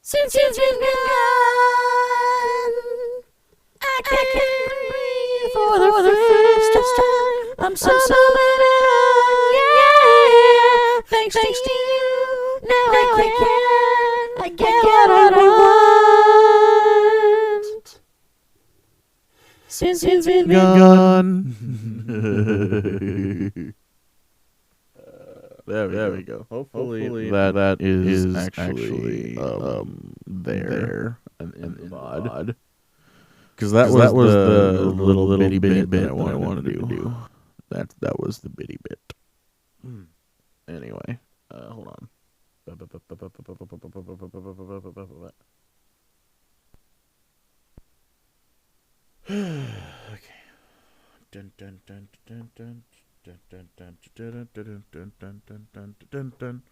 Since you've been gone, I can't breathe for the first time. I'm so better, yeah. Thanks to you, now I get what I want. Since you've been Gone. There we go. Hopefully that is is actually there in in the the VOD. VOD. Because that was the little bitty bit that I wanted to do. That was the bitty bit. Anyway, hold on. Okay. Dun dun dun dun dun dun dun dun dun dun dun dun dun dun dun dun.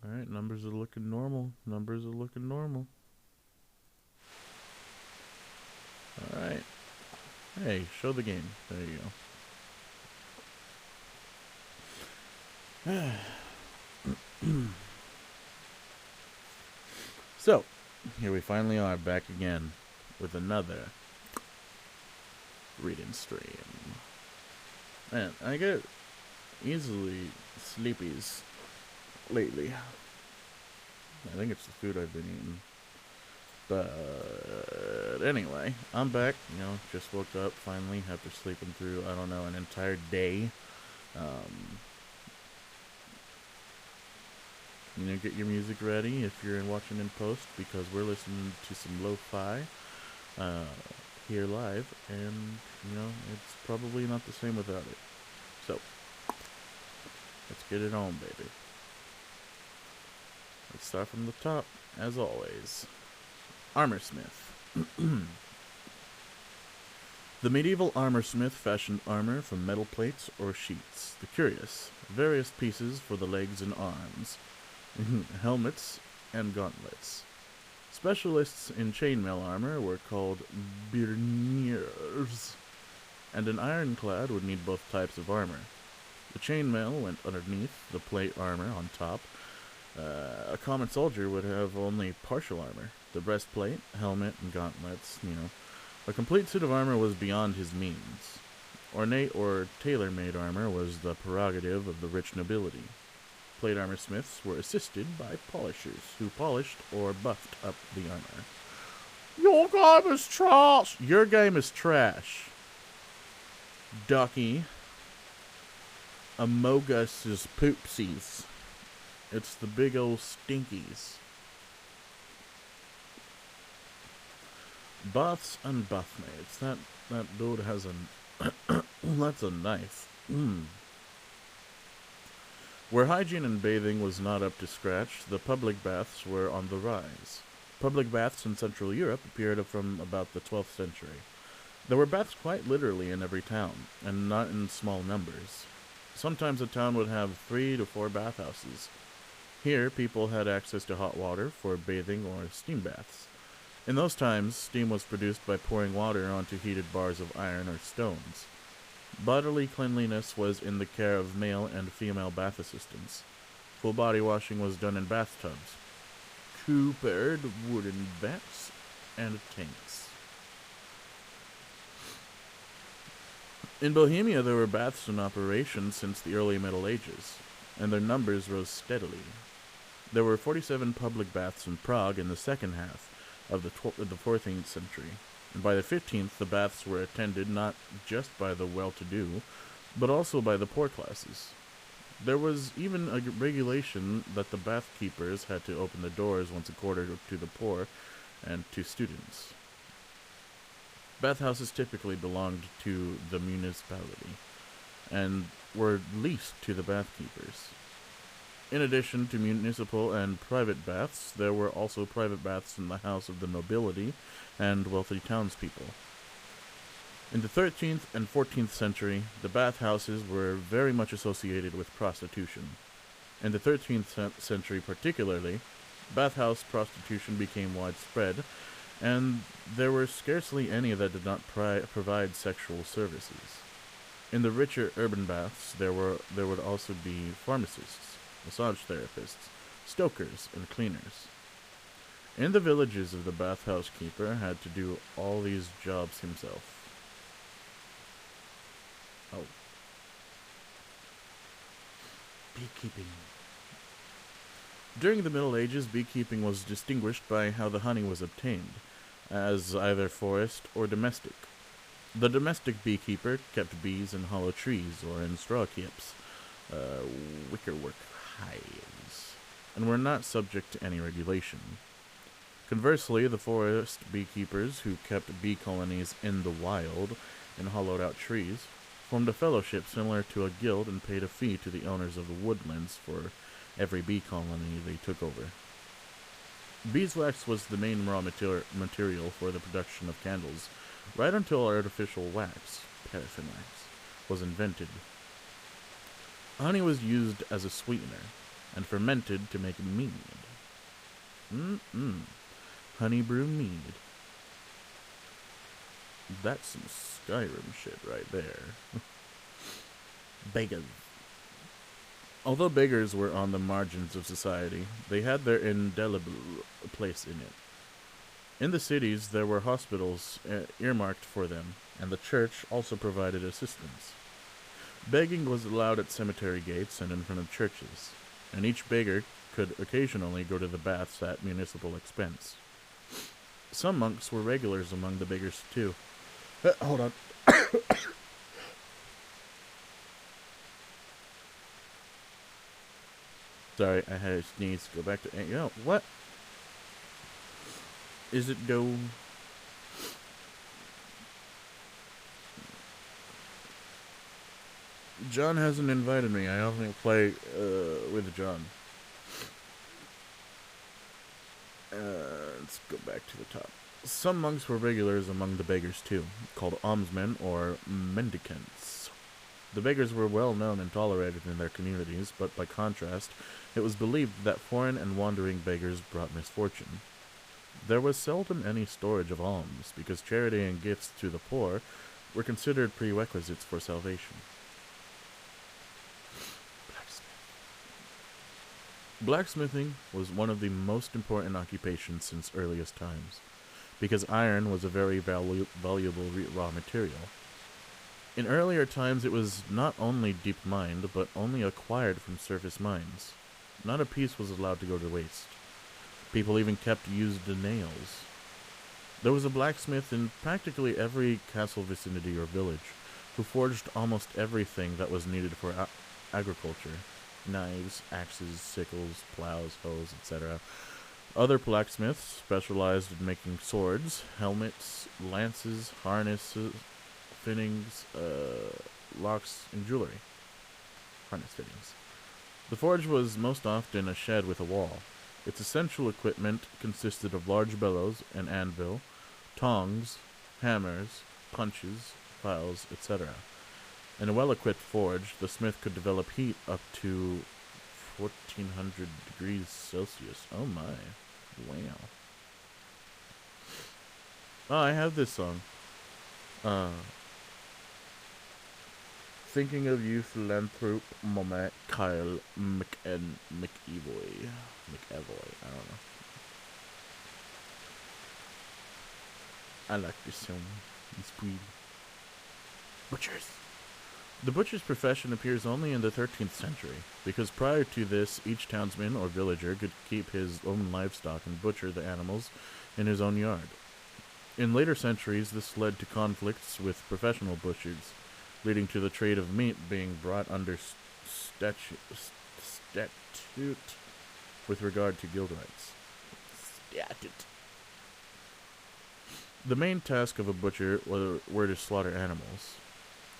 Alright, numbers are looking normal. Alright. Hey, show the game. There you go. So, here we finally are back again with another reading stream. Man, I get easily sleepies lately. I think it's the food I've been eating. But anyway, I'm back. Just woke up finally after sleeping through, I don't know, an entire day. Get your music ready if you're watching in post, because we're listening to some lo-fi here live, and it's probably not the same without it. So let's get it on, baby. Let's start from the top, as always. Armorsmith. The medieval armorsmith fashioned armor from metal plates or sheets. The curious, various pieces for the legs and arms. Helmets and gauntlets. Specialists in chainmail armor were called birniers, and an ironclad would need both types of armor. The chainmail went underneath, the plate armor on top. A common soldier would have only partial armor. The breastplate, helmet, and gauntlets, A complete suit of armor was beyond his means. Ornate or tailor-made armor was the prerogative of the rich nobility. Plate armor smiths were assisted by polishers, who polished or buffed up the armor. Your game is trash! Your game is trash. Ducky. Amogus is poopsies. It's the big old stinkies. Buffs and buffmates. That dude has that's a knife. Where hygiene and bathing was not up to scratch, the public baths were on the rise. Public baths in Central Europe appeared from about the 12th century. There were baths quite literally in every town, and not in small numbers. Sometimes a town would have 3 to 4 bathhouses. Here, people had access to hot water for bathing or steam baths. In those times, steam was produced by pouring water onto heated bars of iron or stones. Bodily cleanliness was in the care of male and female bath assistants. Full body washing was done in bathtubs, coopered wooden vats, and tanks. In Bohemia, there were baths in operation since the early Middle Ages, and their numbers rose steadily. There were 47 public baths in Prague in the second half of the 14th century. And by the 15th, the baths were attended not just by the well-to-do, but also by the poor classes. There was even a regulation that the bath keepers had to open the doors once a quarter to the poor and to students. Bathhouses typically belonged to the municipality, and were leased to the bathkeepers. In addition to municipal and private baths, there were also private baths in the house of the nobility and wealthy townspeople. In the 13th and 14th century, the bathhouses were very much associated with prostitution. In the 13th century particularly, bathhouse prostitution became widespread, and there were scarcely any that did not provide sexual services. In the richer urban baths, there would also be pharmacists, massage therapists, stokers, and cleaners. In the villages of the bathhouse keeper had to do all these jobs himself. Oh. Beekeeping. During the Middle Ages, beekeeping was distinguished by how the honey was obtained, as either forest or domestic. The domestic beekeeper kept bees in hollow trees or in straw keeps, wickerwork hives, and were not subject to any regulation. Conversely, the forest beekeepers, who kept bee colonies in the wild in hollowed out trees, formed a fellowship similar to a guild and paid a fee to the owners of the woodlands for every bee colony they took over. Beeswax was the main raw material for the production of candles, right until artificial wax, paraffin wax, was invented. Honey was used as a sweetener, and fermented to make mead. Honey brew mead. That's some Skyrim shit right there. Beggars. Although beggars were on the margins of society, they had their indelible place in it. In the cities, there were hospitals earmarked for them, and the church also provided assistance. Begging was allowed at cemetery gates and in front of churches, and each beggar could occasionally go to the baths at municipal expense. Some monks were regulars among the beggars, too. Hold on. Sorry, I had a sneeze. Go back to... what? Is it go... John hasn't invited me. I only play with John. Let's go back to the top. Some monks were regulars among the beggars too, called almsmen or mendicants. The beggars were well known and tolerated in their communities, but by contrast, it was believed that foreign and wandering beggars brought misfortune. There was seldom any storage of alms, because charity and gifts to the poor were considered prerequisites for salvation. Blacksmithing was one of the most important occupations since earliest times, because iron was a very valuable raw material. In earlier times it was not only deep mined, but only acquired from surface mines. Not a piece was allowed to go to waste. People even kept used nails. There was a blacksmith in practically every castle vicinity or village, who forged almost everything that was needed for agriculture. Knives, axes, sickles, plows, hoes, etc. Other blacksmiths specialized in making swords, helmets, lances, harnesses, fittings, locks, and jewelry. Harness fittings. The forge was most often a shed with a wall. Its essential equipment consisted of large bellows, an anvil, tongs, hammers, punches, files, etc. In a well-equipped forge, the smith could develop heat up to 1400 degrees Celsius. Oh my. Wow. Oh, I have this song. Thinking of you, philanthrope, Mama Kyle McEvoy. McEvoy, I don't know. I like this song. It's pretty. Butchers. The butcher's profession appears only in the 13th century, because prior to this, each townsman or villager could keep his own livestock and butcher the animals in his own yard. In later centuries, this led to conflicts with professional butchers, leading to the trade of meat being brought under statute with regard to guild rights. Statute. The main task of a butcher were to slaughter animals.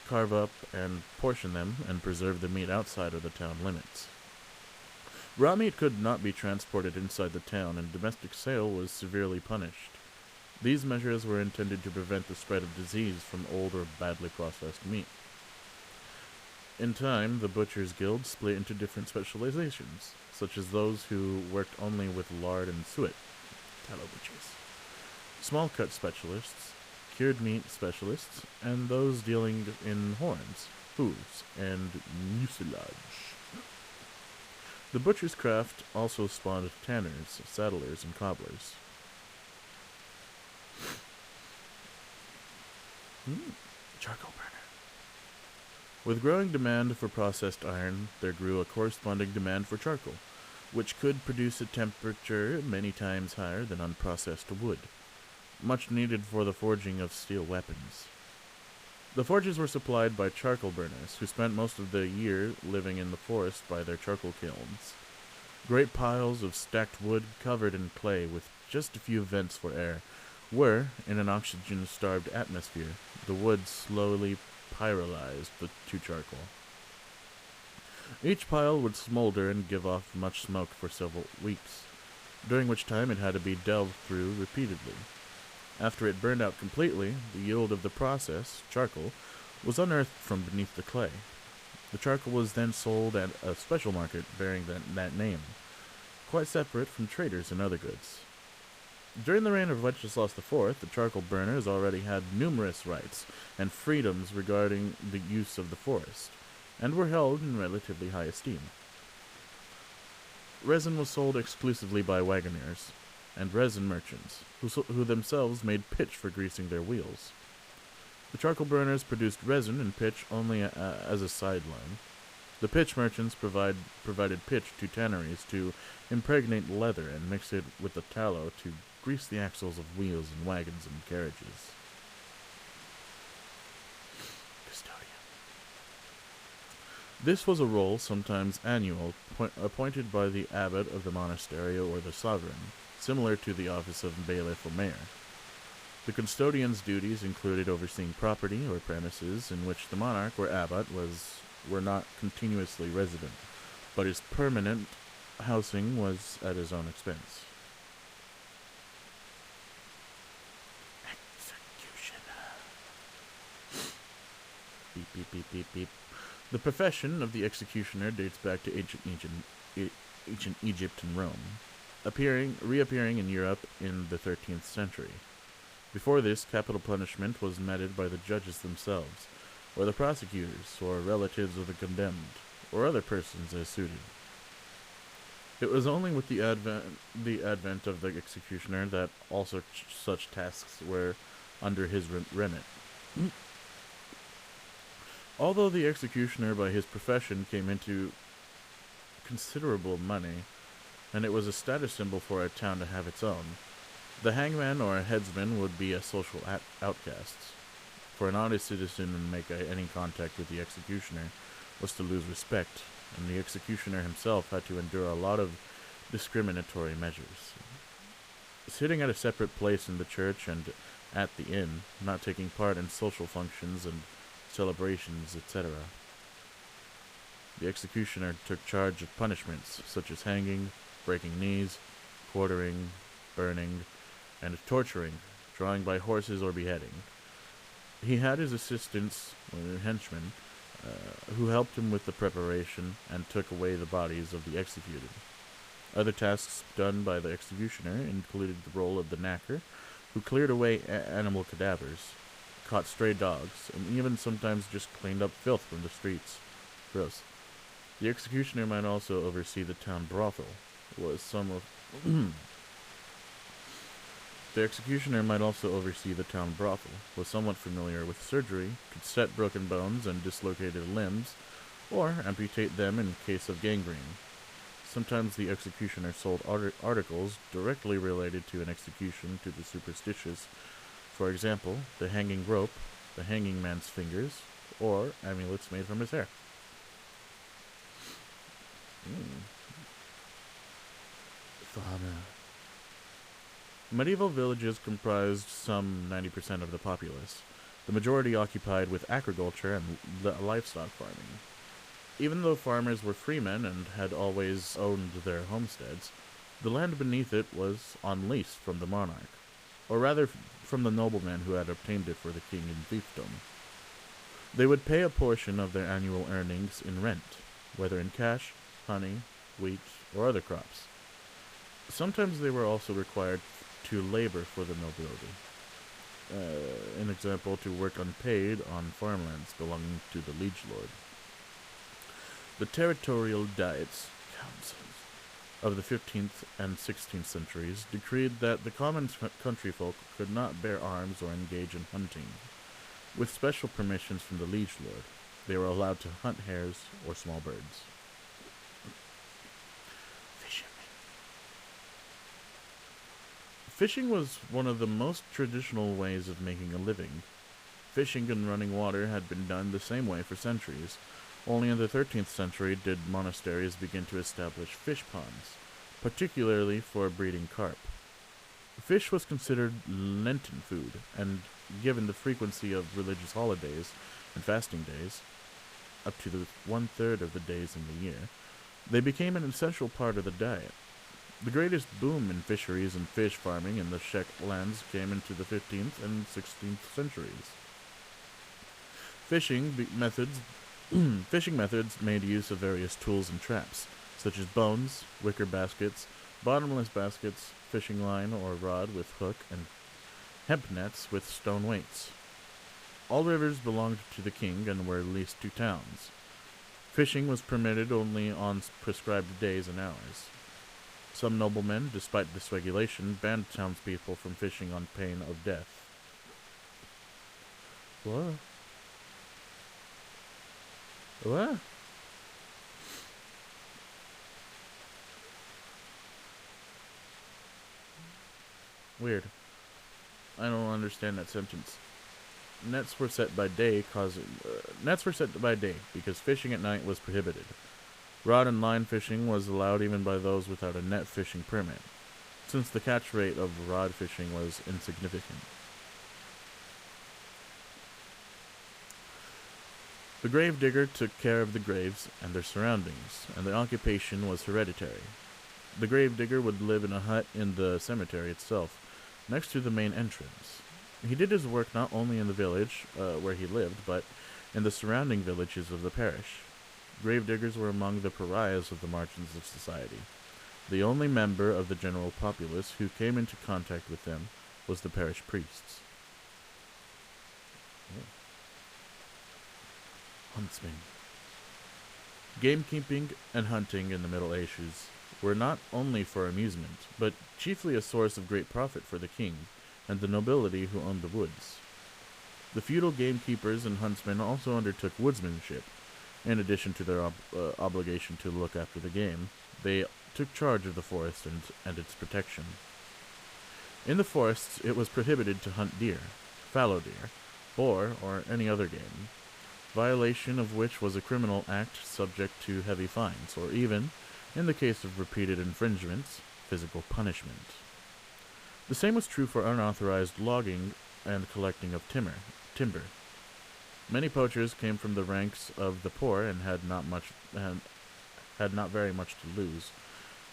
carve up and portion them, and preserve the meat outside of the town limits. Raw meat could not be transported inside the town, and domestic sale was severely punished. These measures were intended to prevent the spread of disease from old or badly processed meat. In time, the Butchers' Guild split into different specializations, such as those who worked only with lard and suet, tallow butchers, small cut specialists, cured meat specialists, and those dealing in horns, hooves, and mucilage. The butcher's craft also spawned tanners, saddlers, and cobblers. Charcoal burner. With growing demand for processed iron, there grew a corresponding demand for charcoal, which could produce a temperature many times higher than unprocessed wood, much needed for the forging of steel weapons. The forges were supplied by charcoal burners, who spent most of the year living in the forest by their charcoal kilns. Great piles of stacked wood covered in clay with just a few vents for air were, in an oxygen-starved atmosphere, the wood slowly pyrolyzed to charcoal. Each pile would smolder and give off much smoke for several weeks, during which time it had to be delved through repeatedly. After it burned out completely, the yield of the process, charcoal, was unearthed from beneath the clay. The charcoal was then sold at a special market bearing that name, quite separate from traders and other goods. During the reign of Wenceslaus IV, the charcoal burners already had numerous rights and freedoms regarding the use of the forest, and were held in relatively high esteem. Resin was sold exclusively by wagoners and resin merchants, who themselves made pitch for greasing their wheels. The charcoal burners produced resin and pitch only as a sideline. The pitch merchants provided pitch to tanneries to impregnate leather and mix it with the tallow to grease the axles of wheels and wagons and carriages. Custodian. This was a role, sometimes annual, appointed by the abbot of the monastery or the sovereign, similar to the office of bailiff or mayor. The custodian's duties included overseeing property or premises in which the monarch or abbot were not continuously resident, but his permanent housing was at his own expense. Executioner. Beep, beep, beep, beep, beep. The profession of the executioner dates back to ancient Egypt and Rome, reappearing in Europe in the 13th century. Before this, capital punishment was meted by the judges themselves, or the prosecutors, or relatives of the condemned, or other persons as suited. It was only with the advent of the executioner that also such tasks were under his remit. Although the executioner by his profession came into considerable money, and it was a status symbol for a town to have its own, the hangman or headsman would be a social outcast. For an honest citizen to make any contact with the executioner was to lose respect, and the executioner himself had to endure a lot of discriminatory measures. Sitting at a separate place in the church and at the inn, not taking part in social functions and celebrations, etc. The executioner took charge of punishments such as hanging, breaking knees, quartering, burning, and torturing, drawing by horses or beheading. He had his assistants, or henchmen, who helped him with the preparation and took away the bodies of the executed. Other tasks done by the executioner included the role of the knacker, who cleared away animal cadavers, caught stray dogs, and even sometimes just cleaned up filth from the streets. Gross. The executioner might also oversee the town brothel. The executioner might also oversee the town brothel, was somewhat familiar with surgery, could set broken bones and dislocated limbs, or amputate them in case of gangrene. Sometimes the executioner sold articles directly related to an execution to the superstitious, for example, the hanging rope, the hanging man's fingers, or amulets made from his hair. Fauna. Medieval villages comprised some 90% of the populace. the majority occupied with agriculture and livestock farming. Even though farmers were freemen and had always owned their homesteads, the land beneath it was on lease from the monarch, or rather from the noblemen who had obtained it for the king in fiefdom. They would pay a portion of their annual earnings in rent, whether in cash, honey, wheat, or other crops. Sometimes they were also required to labor for the nobility. An example, to work unpaid on farmlands belonging to the liege lord. The territorial diets, councils, of the 15th and 16th centuries decreed that the common country folk could not bear arms or engage in hunting. With special permissions from the liege lord, they were allowed to hunt hares or small birds. Fishing was one of the most traditional ways of making a living. Fishing in running water had been done the same way for centuries. Only in the 13th century did monasteries begin to establish fish ponds, particularly for breeding carp. Fish was considered Lenten food, and given the frequency of religious holidays and fasting days, up to the 1/3 of the days in the year, they became an essential part of the diet. The greatest boom in fisheries and fish farming in the Czech lands came into the 15th and 16th centuries. Fishing methods made use of various tools and traps, such as bones, wicker baskets, bottomless baskets, fishing line or rod with hook, and hemp nets with stone weights. All rivers belonged to the king and were leased to towns. Fishing was permitted only on prescribed days and hours. Some noblemen, despite this regulation, banned townspeople from fishing on pain of death. What? What? Weird. I don't understand that sentence. Nets were set by day because fishing at night was prohibited. Rod and line fishing was allowed even by those without a net fishing permit, since the catch rate of rod fishing was insignificant. The grave digger took care of the graves and their surroundings, and the occupation was hereditary. The grave digger would live in a hut in the cemetery itself, next to the main entrance. He did his work not only in the village where he lived, but in the surrounding villages of the parish. Gravediggers were among the pariahs of the margins of society. The only member of the general populace who came into contact with them was the parish priests. Huntsmen. Gamekeeping and hunting in the Middle Ages were not only for amusement, but chiefly a source of great profit for the king and the nobility who owned the woods. The feudal gamekeepers and huntsmen also undertook woodsmanship. In addition to their obligation to look after the game, they took charge of the forest and its protection. In the forests, it was prohibited to hunt deer, fallow deer, boar, or any other game, violation of which was a criminal act subject to heavy fines, or even, in the case of repeated infringements, physical punishment. The same was true for unauthorized logging and collecting of timber. Many poachers came from the ranks of the poor and had not very much to lose,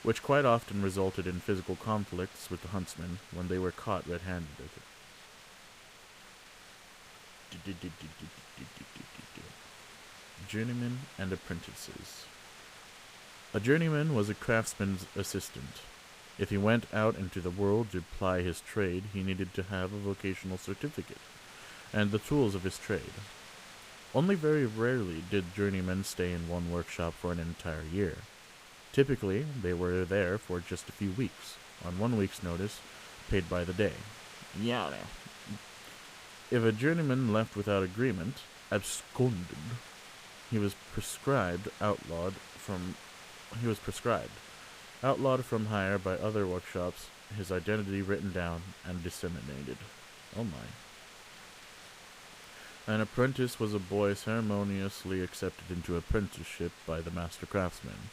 which quite often resulted in physical conflicts with the huntsmen when they were caught red-handed. Journeymen and apprentices. A journeyman was a craftsman's assistant. If he went out into the world to ply his trade, he needed to have a vocational certificate and the tools of his trade. Only very rarely did journeymen stay in one workshop for an entire year. Typically, they were there for just a few weeks, on 1 week's notice, paid by the day. Yeah. If a journeyman left without agreement, absconded, he was outlawed from hire by other workshops, his identity written down and disseminated. Oh my. An apprentice was a boy ceremoniously accepted into apprenticeship by the master craftsman.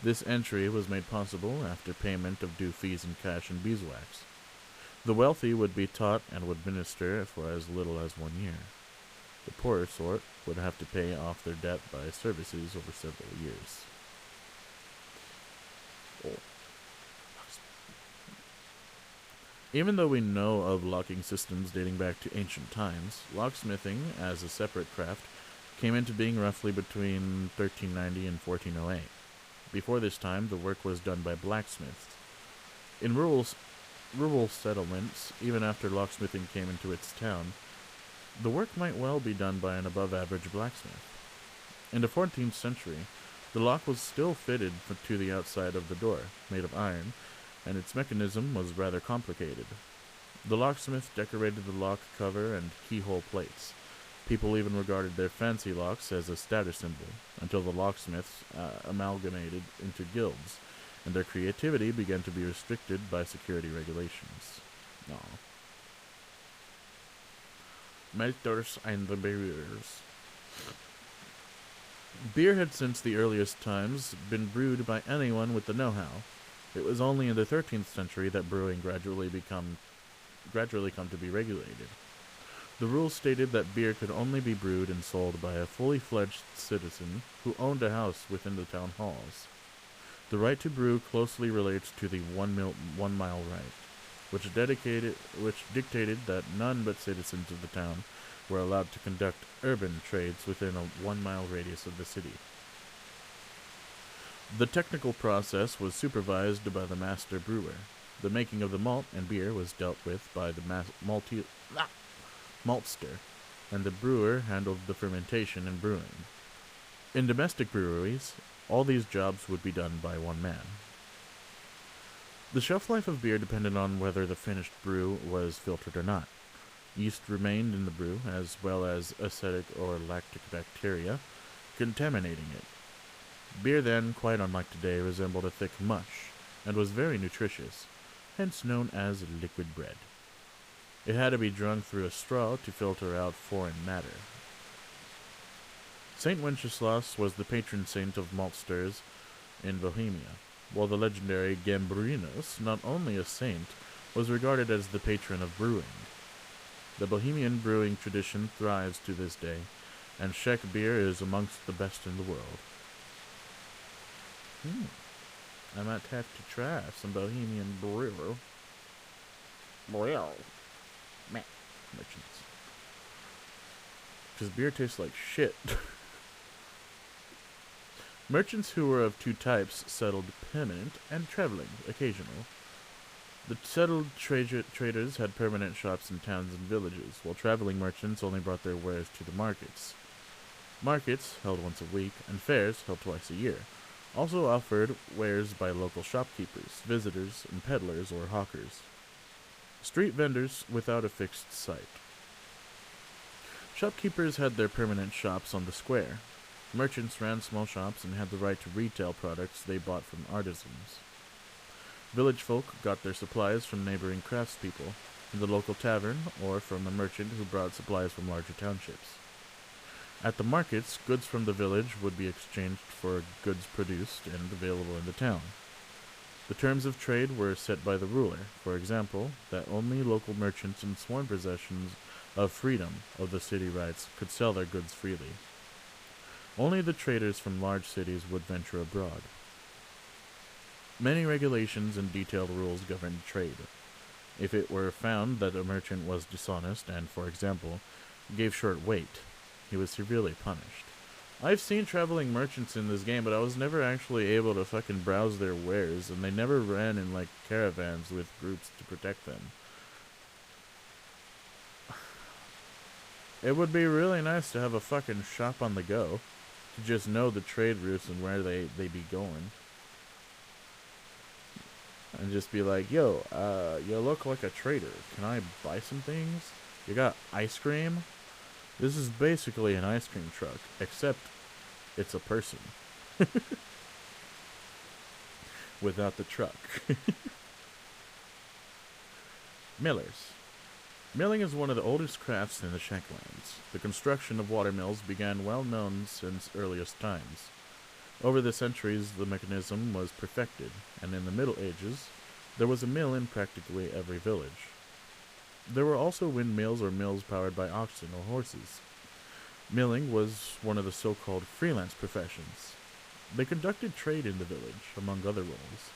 This entry was made possible after payment of due fees in cash and beeswax. The wealthy would be taught and would minister for as little as 1 year. The poorer sort would have to pay off their debt by services over several years. Oh. Even though we know of locking systems dating back to ancient times, locksmithing, as a separate craft, came into being roughly between 1390 and 1408. Before this time, the work was done by blacksmiths. In rural settlements, even after locksmithing came into its town, the work might well be done by an above-average blacksmith. In the 14th century, the lock was still fitted to the outside of the door, made of iron, and its mechanism was rather complicated. The locksmith decorated the lock cover and keyhole plates. People even regarded their fancy locks as a status symbol, until the locksmiths amalgamated into guilds, and their creativity began to be restricted by security regulations. Aw. Melters and the Brewers. Beer had since the earliest times been brewed by anyone with the know-how. It was only in the 13th century that brewing gradually come to be regulated. The rules stated that beer could only be brewed and sold by a fully fledged citizen who owned a house within the town halls. The right to brew closely relates to the 1 mile right, which dictated that none but citizens of the town were allowed to conduct urban trades within a 1 mile radius of the city. The technical process was supervised by the master brewer. The making of the malt and beer was dealt with by the maltster, and the brewer handled the fermentation and brewing. In domestic breweries, all these jobs would be done by one man. The shelf life of beer depended on whether the finished brew was filtered or not. Yeast remained in the brew, as well as acetic or lactic bacteria, contaminating it. Beer then, quite unlike today, resembled a thick mush, and was very nutritious, hence known as liquid bread. It had to be drunk through a straw to filter out foreign matter. Saint Wenceslaus was the patron saint of maltsters in Bohemia, while the legendary Gambrinus, not only a saint, was regarded as the patron of brewing. The Bohemian brewing tradition thrives to this day, and Czech beer is amongst the best in the world. I might have to try some Bohemian brew. Merchants. Because beer tastes like shit. Merchants who were of two types settled permanent and traveling, occasional. The settled traders had permanent shops in towns and villages, while traveling merchants only brought their wares to the markets. Markets, held once a week, and fairs, held twice a year, also offered wares by local shopkeepers, visitors, and peddlers or hawkers. Street vendors without a fixed site. Shopkeepers had their permanent shops on the square. Merchants ran small shops and had the right to retail products they bought from artisans. Village folk got their supplies from neighboring craftspeople, in the local tavern, or from a merchant who brought supplies from larger townships. At the markets, goods from the village would be exchanged for goods produced and available in the town. The terms of trade were set by the ruler, for example, that only local merchants in sworn possessions of freedom of the city rights could sell their goods freely. Only the traders from large cities would venture abroad. Many regulations and detailed rules governed trade. If it were found that a merchant was dishonest and, for example, gave short weight, he was severely punished. I've seen traveling merchants in this game, but I was never actually able to fucking browse their wares, and they never ran in, like, caravans with groups to protect them. It would be really nice to have a fucking shop on the go, to just know the trade routes and where they be going. And just be like, yo, you look like a trader. Can I buy some things? You got ice cream? This is basically an ice cream truck, except it's a person. Without the truck. Millers. Milling is one of the oldest crafts in the Czechlands. The construction of watermills began well known since earliest times. Over the centuries, the mechanism was perfected, and in the Middle Ages, there was a mill in practically every village. There were also windmills or mills powered by oxen or horses. Milling was one of the so-called freelance professions. They conducted trade in the village, among other roles.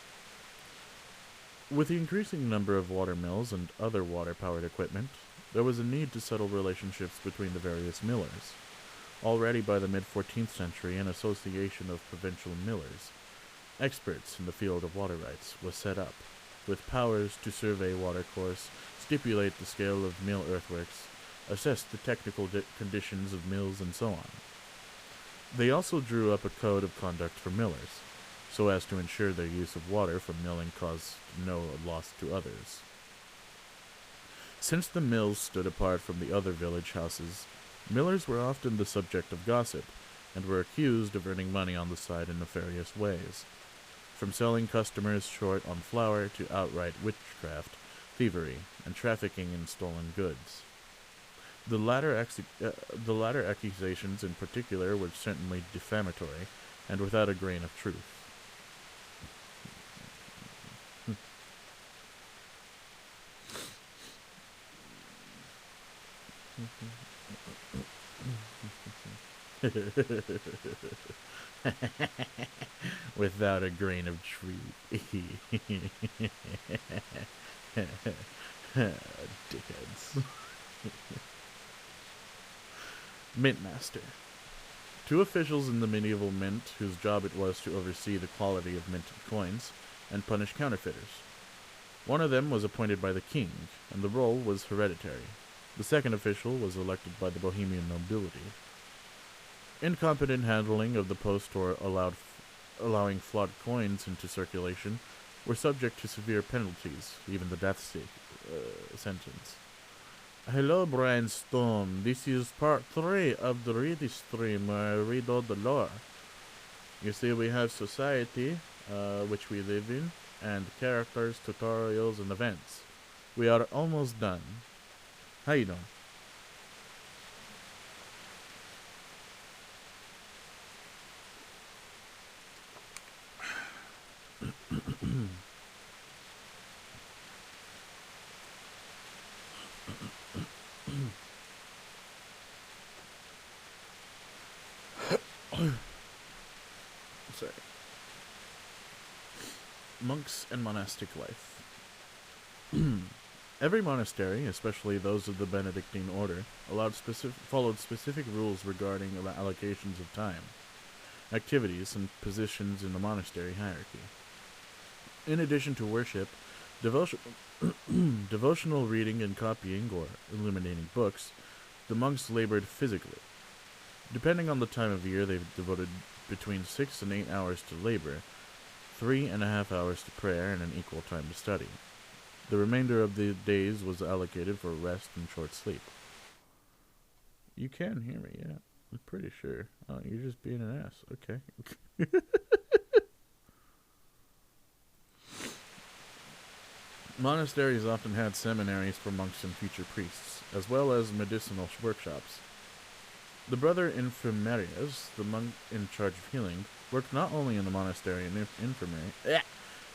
With the increasing number of water mills and other water-powered equipment, there was a need to settle relationships between the various millers. Already by the mid-14th century, an association of provincial millers, experts in the field of water rights, was set up, with powers to survey watercourse, stipulate the scale of mill earthworks, assess the technical conditions of mills, and so on. They also drew up a code of conduct for millers, so as to ensure their use of water from milling caused no loss to others. Since the mills stood apart from the other village houses, millers were often the subject of gossip, and were accused of earning money on the side in nefarious ways, from selling customers short on flour to outright witchcraft, thievery, and trafficking in stolen goods. The latter accusations in particular were certainly defamatory, and without a grain of truth. Without a grain of truth. Dickheads. Mintmaster. Two officials in the medieval mint whose job it was to oversee the quality of minted coins and punish counterfeiters. One of them was appointed by the king, and the role was hereditary. The second official was elected by the Bohemian nobility. Incompetent handling of the post or allowing flawed coins into circulation were subject to severe penalties, even the death sentence. Hello, Brainstorm. This is part 3 of the reading stream where I read all the lore. You see, we have society, which we live in, and characters, tutorials, and events. We are almost done. How you doing? Sorry. Monks and monastic life. Every monastery, especially those of the Benedictine order, followed specific rules regarding allocations of time, activities, and positions in the monastery hierarchy. In addition to worship, devotional reading and copying, or illuminating books, the monks labored physically. Depending on the time of year, they devoted between 6 and 8 hours to labor, 3.5 hours to prayer, and an equal time to study. The remainder of the days was allocated for rest and short sleep. You can hear me, yeah. I'm pretty sure. Oh, you're just being an ass. Okay. Monasteries often had seminaries for monks and future priests, as well as medicinal workshops. The brother infirmarius, the monk in charge of healing, worked not only in the monastery and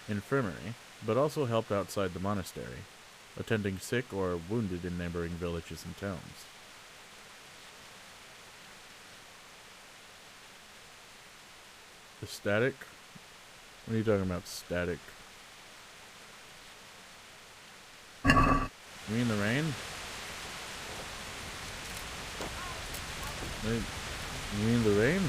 infirmary, but also helped outside the monastery, attending sick or wounded in neighboring villages and towns. The static? What are you talking about, static? You mean the rain? You mean the rain?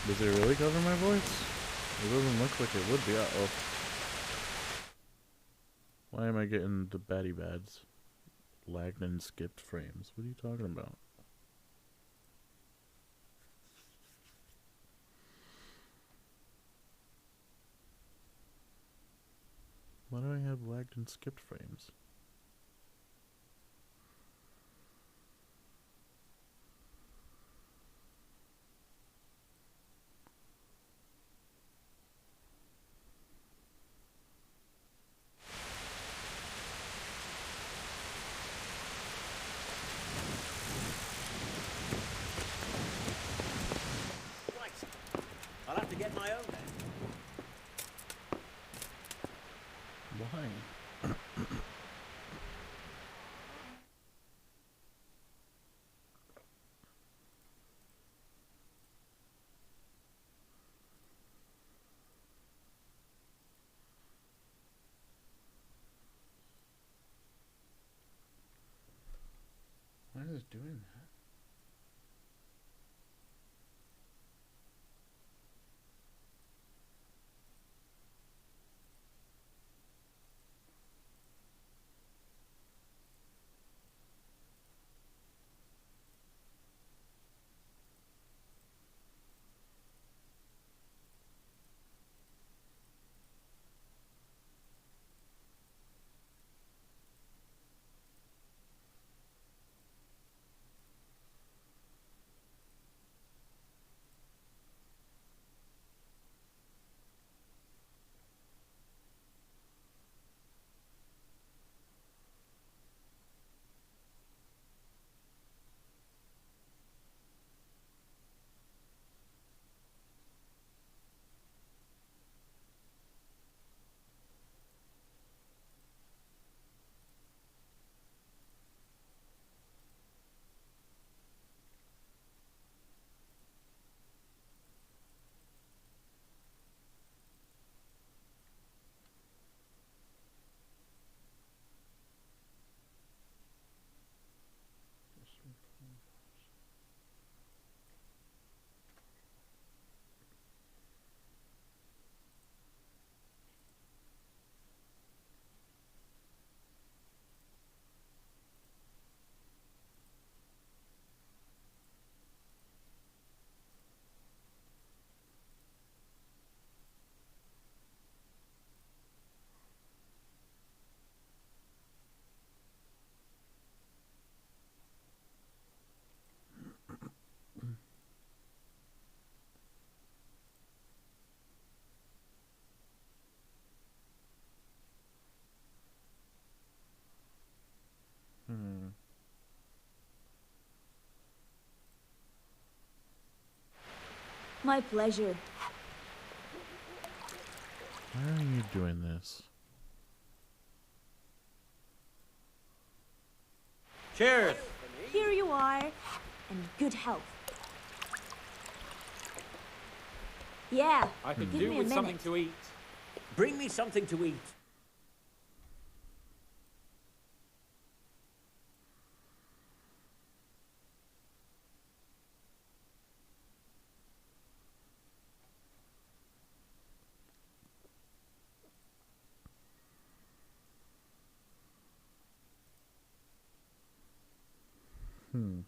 Does it really cover my voice? It doesn't look like it would be. Uh-oh. Why am I getting the baddie bads? Lagged and skipped frames. What are you talking about? Why do I have lagged and skipped frames? is it doing that? Hmm. My pleasure. Why are you doing this? Cheers! Here you are, and good health. Yeah, I could give do me a with something minute. to eat. Bring me something to eat. Hmm.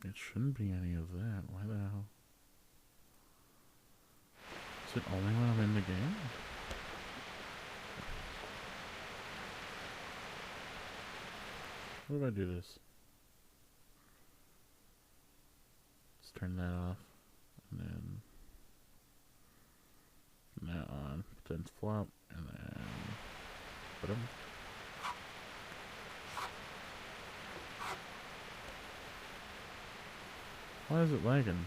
It shouldn't be any of that. Why the hell? Is it only when I'm in the game? What if I do this? Let's turn that off. And then that on. Then flop. And then put 'em. Why is it lagging?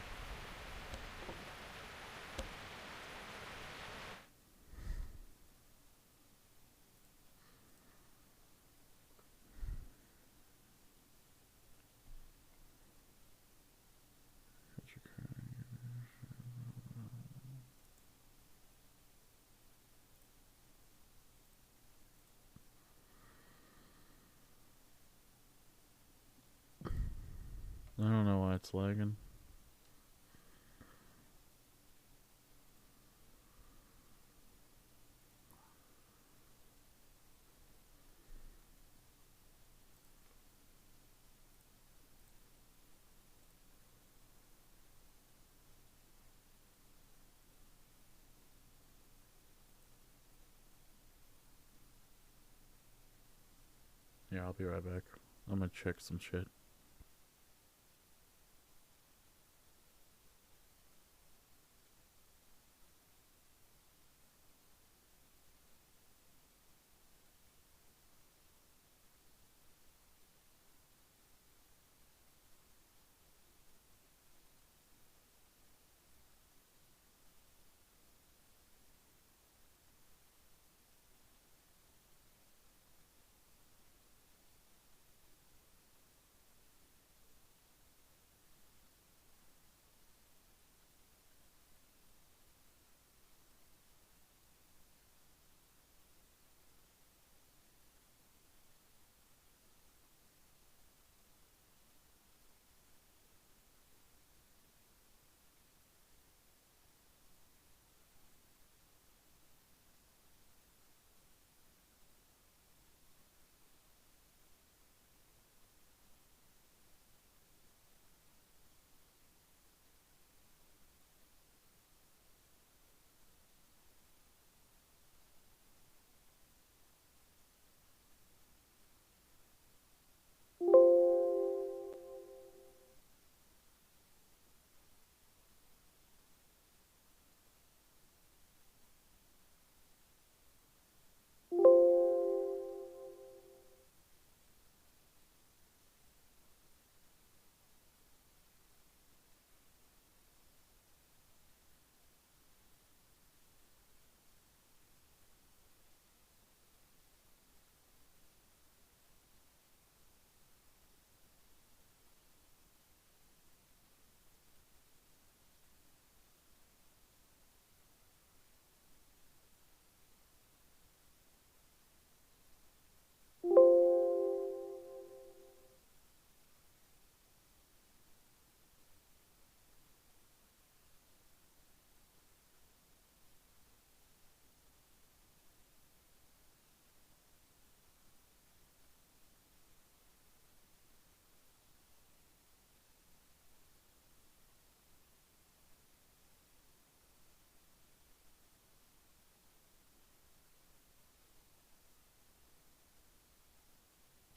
I don't know why it's lagging. Yeah, I'll be right back. I'm gonna check some shit.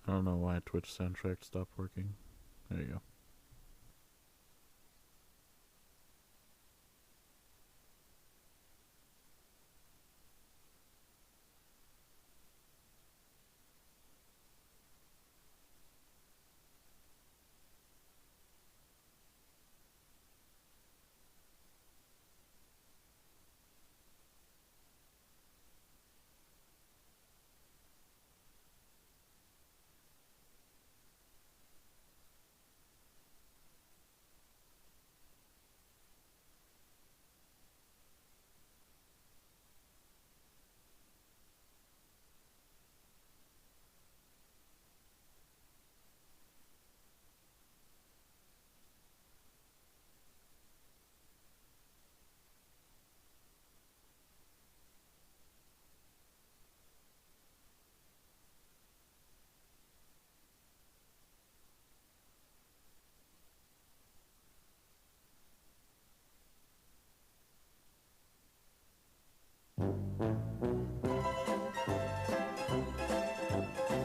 I don't know why Twitch soundtrack stopped working. There you go.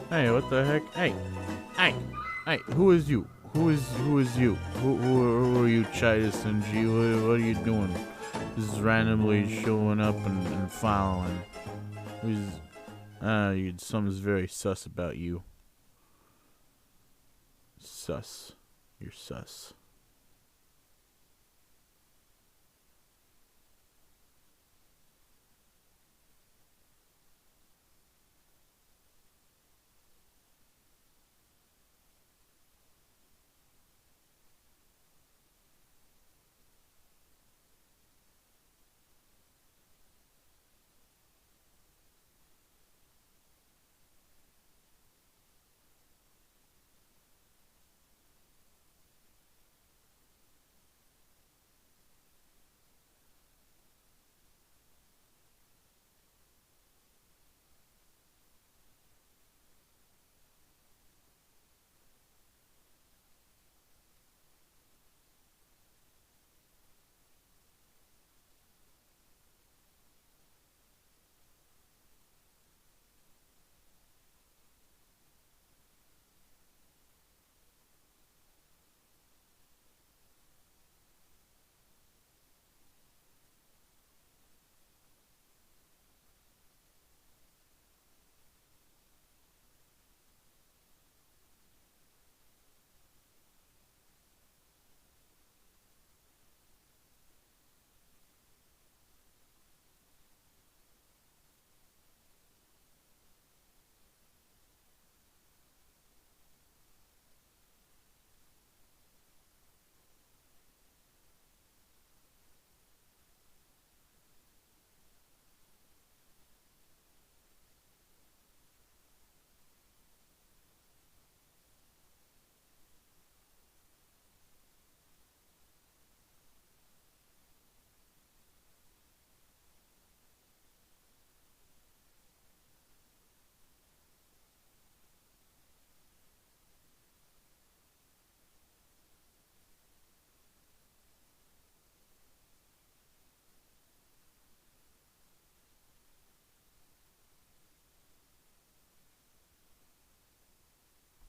Hey, what the heck? Hey, who is you? Who is you? Who are you, Chidus and G? What are you doing? Just randomly showing up and following. Something's very sus about you. Sus. You're sus.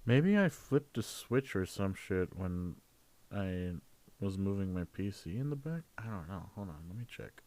Maybe I flipped a switch or some shit when I was moving my PC in the back. I don't know. Hold on, let me check.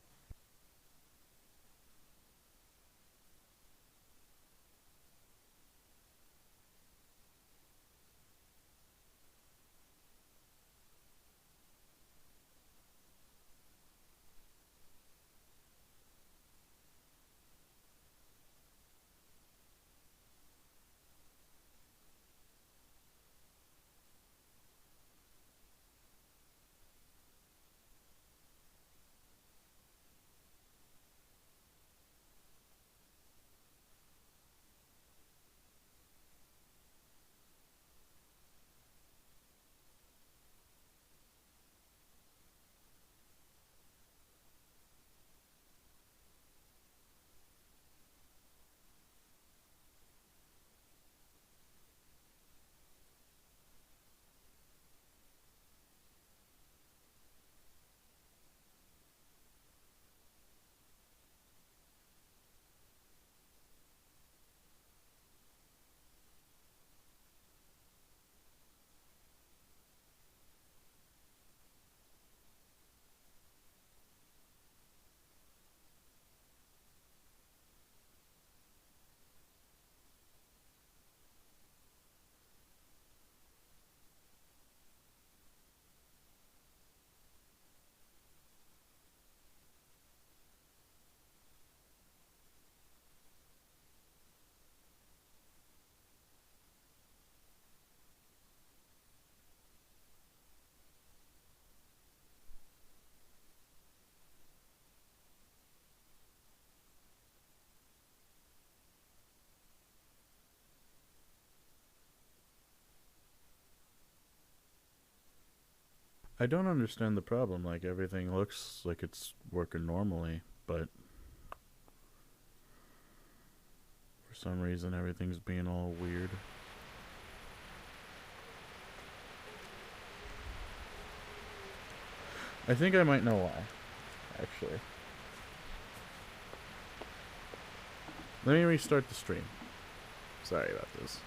I don't understand the problem. Like, everything looks like it's working normally, but for some reason everything's being all weird. I think I might know why, actually. Let me restart the stream. Sorry about this.